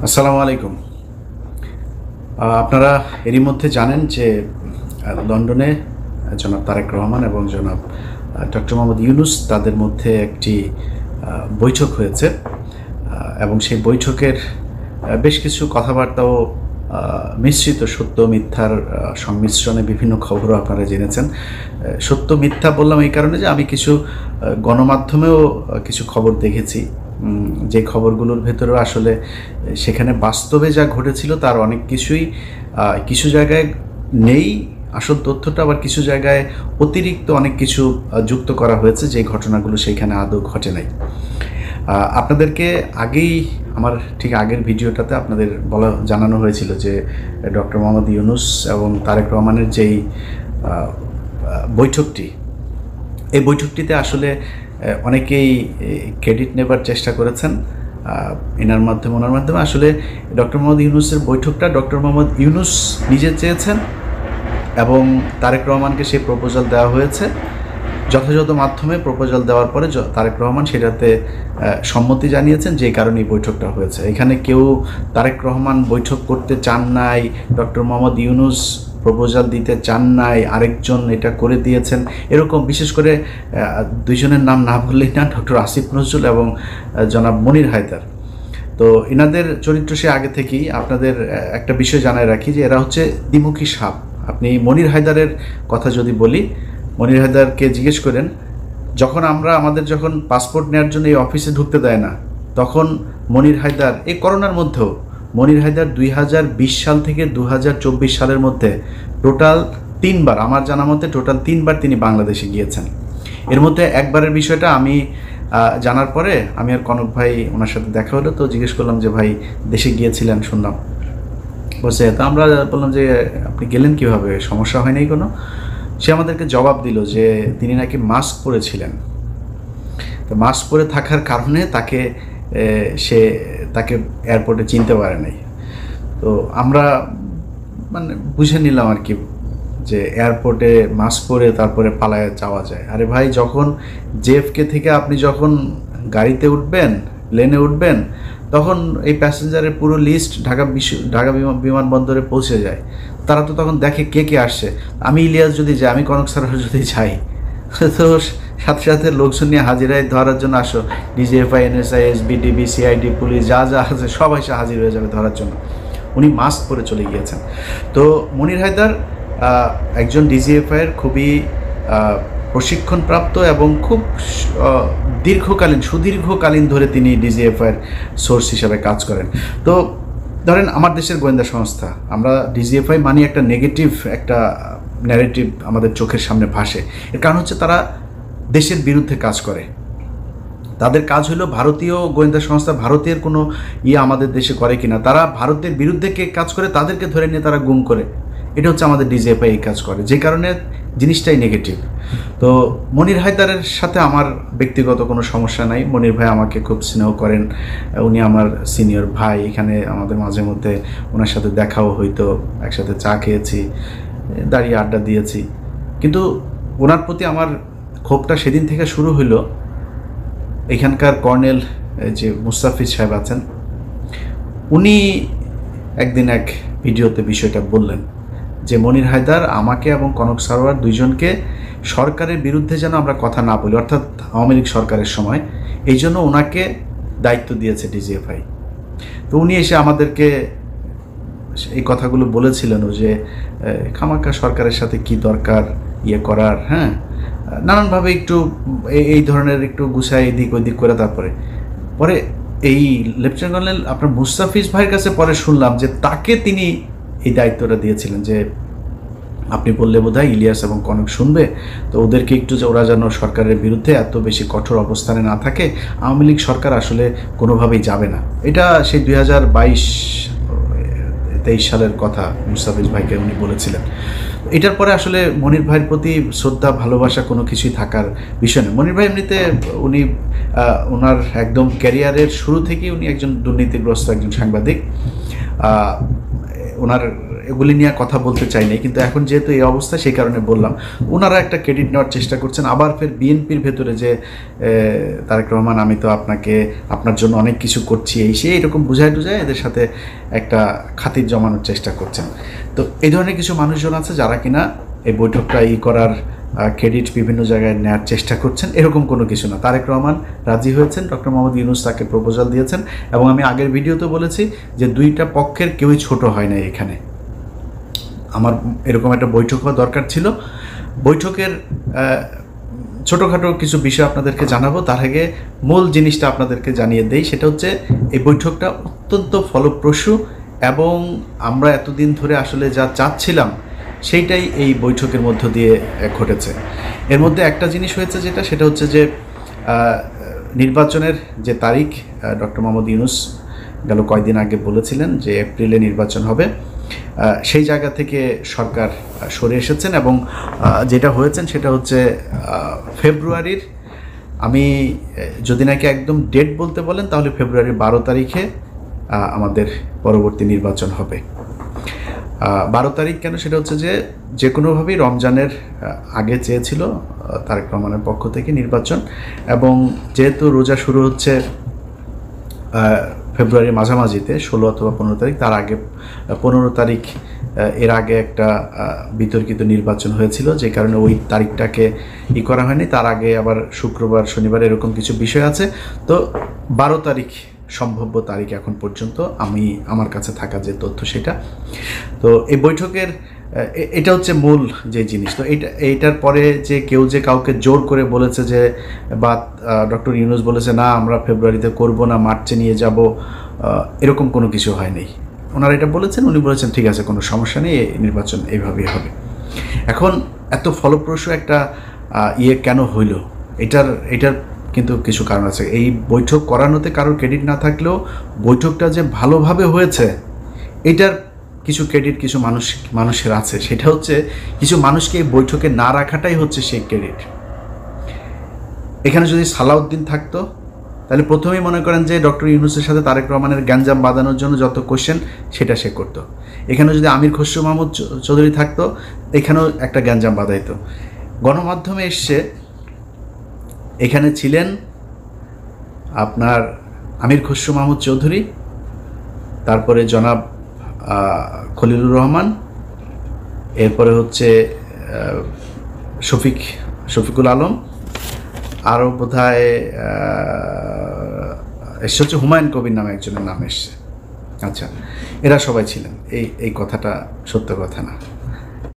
আসসালামু আলাইকুম। আপনারা এরই মধ্যে জানেন যে লন্ডনে জনাব তারেক রহমান এবং জনাব ডক্টর মোহাম্মদ ইউনূস তাদের মধ্যে একটি বৈঠক হয়েছে এবং সেই বৈঠকের বেশ কিছু কথাবার্তাও মিশ্রিত সত্য মিথ্যার সংমিশ্রণে বিভিন্ন খবরও আপনারা জেনেছেন। সত্য মিথ্যা বললাম এই কারণে যে আমি কিছু গণমাধ্যমেও কিছু খবর দেখেছি, যে খবরগুলোর ভেতরেও আসলে সেখানে বাস্তবে যা ঘটেছিল তার অনেক কিছুই কিছু জায়গায় নেই আসল তথ্যটা, আবার কিছু জায়গায় অতিরিক্ত অনেক কিছু যুক্ত করা হয়েছে যে ঘটনাগুলো সেইখানে আদৌ ঘটে নাই। আপনাদেরকে আগেই আমার ঠিক আগের ভিডিওটাতে আপনাদের জানানো হয়েছিল যে ডক্টর মোহাম্মদ ইউনূস এবং তারেক রহমানের যেই বৈঠকটি, এই বৈঠকটিতে আসলে অনেকেই ক্রেডিট নেবার চেষ্টা করেছেন ওনার মাধ্যমে। আসলে ডক্টর মোহাম্মদ ইউনূসের বৈঠকটা ডক্টর মোহাম্মদ ইউনূস নিজে চেয়েছেন এবং তারেক রহমানকে সেই প্রপোজাল দেওয়া হয়েছে। যথাযথ মাধ্যমে প্রপোজাল দেওয়ার পরে তারেক রহমান সেটাতে সম্মতি জানিয়েছেন, যে কারণে এই বৈঠকটা হয়েছে। এখানে কেউ তারেক রহমান বৈঠক করতে চান নাই, ডক্টর মোহাম্মদ ইউনূস প্রপোজাল দিতে চান নাই, আরেকজন এটা করে দিয়েছেন, এরকম বিশেষ করে দুইজনের নাম না বললেই না, ডক্টর আসিফ নজরুল এবং জনাব মনির হায়দার। তো এনাদের চরিত্র সে আগে থেকেই আপনাদের একটা বিষয় জানায় রাখি যে এরা হচ্ছে দ্বিমুখী সাপ। আপনি মনির হায়দারের কথা যদি বলি, মনির হায়দারকে জিজ্ঞেস করেন, আমাদের যখন পাসপোর্ট নেওয়ার জন্য এই অফিসে ঢুকতে দেয় না, তখন মনির হায়দার এই করোনার মধ্যেও মনির হায়দার 2020 সাল থেকে 2024 সালের মধ্যে টোটাল 3বার, আমার জানা মতে টোটাল 3বার তিনি বাংলাদেশে গিয়েছেন। এর মধ্যে একবারের বিষয়টা আমি জানার পরে আমি আর কনক ভাই ওনার সাথে দেখা হলো, তো জিজ্ঞেস করলাম যে ভাই দেশে গিয়েছিলেন শুনলাম, বলছে তো আমরা বললাম যে আপনি গেলেন কীভাবে, সমস্যা হয় নাই কোনো? সে আমাদেরকে জবাব দিল যে তিনি নাকি মাস্ক পরেছিলেন, তো মাস্ক পরে থাকার কারণে তাকে এয়ারপোর্টে চিনতে পারে নাই। তো আমরা মানে বুঝে নিলাম আর কি যে এয়ারপোর্টে মাস্ক পরে তারপরে পালায় যাওয়া যায়। আরে ভাই, যখন জেএফকে থেকে আপনি যখন গাড়িতে উঠবেন, প্লেনে উঠবেন, তখন এই প্যাসেঞ্জারের পুরো লিস্ট ঢাকা বিমানবন্দরে পৌঁছে যায়। তারা তো তখন দেখে কে কে আসছে। আমি ইলিয়াস যদি যাই, আমি কনক স্যার যদি যাই, তো সাথে সাথে লোকজন নিয়ে হাজিরায় ধরার জন্য আসো, ডিজিএফআই, এনএসআই, এসবিডিবি, সিআইডি, পুলিশ যা যা আছে সব এসে হাজির হয়ে যাবে ধরার জন্য। উনি মাস্ক পরে চলে গিয়েছেন। তো মনির হায়দার একজন ডিজিএফআইয়ের খুবই প্রশিক্ষণপ্রাপ্ত এবং খুব সুদীর্ঘকালীন ধরে তিনি ডিজিএফআইয়ের সোর্স হিসাবে কাজ করেন। তো ধরেন আমার দেশের গোয়েন্দা সংস্থা, আমরা ডিজিএফআই মানি একটা নেগেটিভ একটা ন্যারেটিভ আমাদের চোখের সামনে ভাসে। এর কারণ হচ্ছে তারা দেশের বিরুদ্ধে কাজ করে। তাদের কাজ হলো ভারতীয় গোয়েন্দা সংস্থা ভারতের কোনো আমাদের দেশে করে কিনা, তারা ভারতের বিরুদ্ধে কে কাজ করে তাদেরকে ধরে নিয়ে তারা গুম করে। এটা হচ্ছে আমাদের ডিজিএফআই এই কাজ করে, যে কারণে জিনিসটাই নেগেটিভ। তো মনির হায়দারের সাথে আমার ব্যক্তিগত কোনো সমস্যা নাই। মনির ভাই আমাকে খুব স্নেহ করেন, উনি আমার সিনিয়র ভাই। এখানে আমাদের মাঝে মধ্যে ওনার সাথে দেখাও হইতো, একসাথে চা খেয়েছি, দাঁড়িয়ে আড্ডা দিয়েছি। কিন্তু ওনার প্রতি আমার ক্ষোভটা সেদিন থেকে শুরু হইলো, এখানকার কর্নেল যে মুস্তাফিজ সাহেব আছেন, উনি একদিন এক ভিডিওতে বিষয়টা বললেন যে মনির হায়দার আমাকে এবং কনক সারোয়ার দুইজনকে সরকারের বিরুদ্ধে যেন আমরা কথা না বলি, অর্থাৎ আওয়ামী লীগ সরকারের সময়, এই জন্য ওনাকে দায়িত্ব দিয়েছে ডিজিএফআই। তো উনি এসে আমাদেরকে এই কথাগুলো বলেছিলেন যে খামাকা সরকারের সাথে কি দরকার করার, হ্যাঁ, নানানভাবে একটু এই ধরনের একটু গুছায় এদিক ওদিক করে। তারপরে এই লেফটেন্যান্ট কর্নেল আপনার মুস্তাফিজ ভাইয়ের কাছে পরে শুনলাম যে তাকে তিনি এই দায়িত্বটা দিয়েছিলেন যে আপনি বললে বোধহয় ইলিয়াস এবং কনক শুনবে, তো ওদেরকে একটু যে ওরা যেন সরকারের বিরুদ্ধে এত বেশি কঠোর অবস্থানে না থাকে, আওয়ামী লীগ সরকার আসলে কোনোভাবেই যাবে না। এটা সেই 2022-23 সালের কথা মুস্তাফিজ ভাইকে উনি বলেছিলেন। এটার পরে আসলে মনির ভাইয়ের প্রতি শ্রদ্ধা ভালোবাসা কোনো কিছুই থাকার বিষয় নেই। মনির ভাই এমনিতে উনি ওনার একদম ক্যারিয়ারের শুরু থেকেই উনি একজন দুর্নীতিগ্রস্ত একজন সাংবাদিক। ওনার এগুলি নিয়ে কথা বলতে চাই নাই, কিন্তু এখন যেহেতু এই অবস্থা সেই কারণে বললাম। ওনারা একটা ক্রেডিট নেওয়ার চেষ্টা করছেন, আবার ফের বিএনপির ভেতরে যে তারেক রহমান আমি তো আপনার জন্য অনেক কিছু করছি এই সেই এরকম বুঝায় টুঝায় এদের সাথে একটা খাতির জমানোর চেষ্টা করছেন। তো এই ধরনের কিছু মানুষজন আছে যারা কিনা এই বৈঠকটা করার ক্রেডিট বিভিন্ন জায়গায় নেওয়ার চেষ্টা করছেন। এরকম কোনো কিছু না। তারেক রহমান রাজি হয়েছেন, ডক্টর মোহাম্মদ ইউনূস তাকে প্রপোজাল দিয়েছেন, এবং আমি আগের ভিডিওতে বলেছি যে দুইটা পক্ষের কেউই ছোট হয় না এখানে। আমার এরকম একটা বৈঠক হওয়া দরকার ছিল। বৈঠকের ছোটোখাটো কিছু বিষয় আপনাদেরকে জানাবো, তার আগে মূল জিনিসটা আপনাদেরকে জানিয়ে দেই। সেটা হচ্ছে এই বৈঠকটা অত্যন্ত ফলপ্রসূ, এবং আমরা এতদিন ধরে আসলে যা চাচ্ছিলাম সেইটাই এই বৈঠকের মধ্য দিয়ে ঘটেছে। এর মধ্যে একটা জিনিস হয়েছে সেটা হচ্ছে যে নির্বাচনের যে তারিখ ডক্টর মোহাম্মদ ইউনূস গেল কয়েকদিন আগে বলেছিলেন যে এপ্রিলে নির্বাচন হবে, সেই জায়গা থেকে সরকার সরে এসেছেন, এবং যেটা হয়েছেন সেটা হচ্ছে ফেব্রুয়ারির, আমি যদি নাকি একদম ডেট বলতে বলেন তাহলে ফেব্রুয়ারির 12 তারিখে আমাদের পরবর্তী নির্বাচন হবে। 12 তারিখ কেন? সেটা হচ্ছে যে কোনোভাবেই রমজানের আগে চেয়েছিল তারেক রহমানের পক্ষ থেকে নির্বাচন, এবং যেহেতু রোজা শুরু হচ্ছে ফেব্রুয়ারির মাঝামাঝিতে 16 অথবা 15 তারিখ, তার আগে 15 তারিখ এর আগে একটা বিতর্কিত নির্বাচন হয়েছিল, যে কারণে ওই তারিখটাকে করা হয়নি। তার আগে আবার শুক্রবার শনিবার এরকম কিছু বিষয় আছে। তো 12 তারিখ সম্ভাব্য তারিখ এখন পর্যন্ত আমার কাছে থাকা যে তথ্য সেটা। তো এই বৈঠকের এটা হচ্ছে মূল যে জিনিস। তো এইটার পরে যে কেউ যে কাউকে জোর করে বলেছে যে, বা ডক্টর ইউনূস বলেছে না আমরা ফেব্রুয়ারিতে করব না, মার্চে নিয়ে যাব, এরকম কোনো কিছু হয়নি। ওনারা এটা বলেছেন, উনি বলেছেন ঠিক আছে কোনো সমস্যা নেই, নির্বাচন এইভাবেই হবে। এখন এত ফলপ্রসূ একটা কেন হইল, এটার কিন্তু কিছু কারণ আছে। এই বৈঠক করানোতে কারোর ক্রেডিট না থাকলেও বৈঠকটা যে ভালোভাবে হয়েছে এটার কিছু ক্রেডিট কিছু মানুষের আছে। সেটা হচ্ছে কিছু মানুষকে এই বৈঠকে না রাখাটাই হচ্ছে সেই ক্রেডিট। এখানে যদি সালাউদ্দিন থাকতো তাহলে প্রথমেই মনে করেন যে ডক্টর ইউনূসের সাথে তারেক রহমানের গ্যাঞ্জাম বাঁধানোর জন্য যত কোশ্চেন সেটা সে করতো। এখানে যদি আমির খসরু মাহমুদ চৌধুরী থাকতো, এখানেও একটা গ্যাঞ্জাম বাঁধাইতো। গণমাধ্যমে এসছে, এখানে ছিলেন আপনার আমির খসরু মাহমুদ চৌধুরী, তারপরে জনাব খলিলুর রহমান, এরপরে হচ্ছে শফিকুল আলম, আরও বোধহয় এসে হচ্ছে হুমায়ুন কবির নামে একজনের নাম এসছে। আচ্ছা, এরা সবাই ছিলেন। এই কথাটা সত্য কথা না।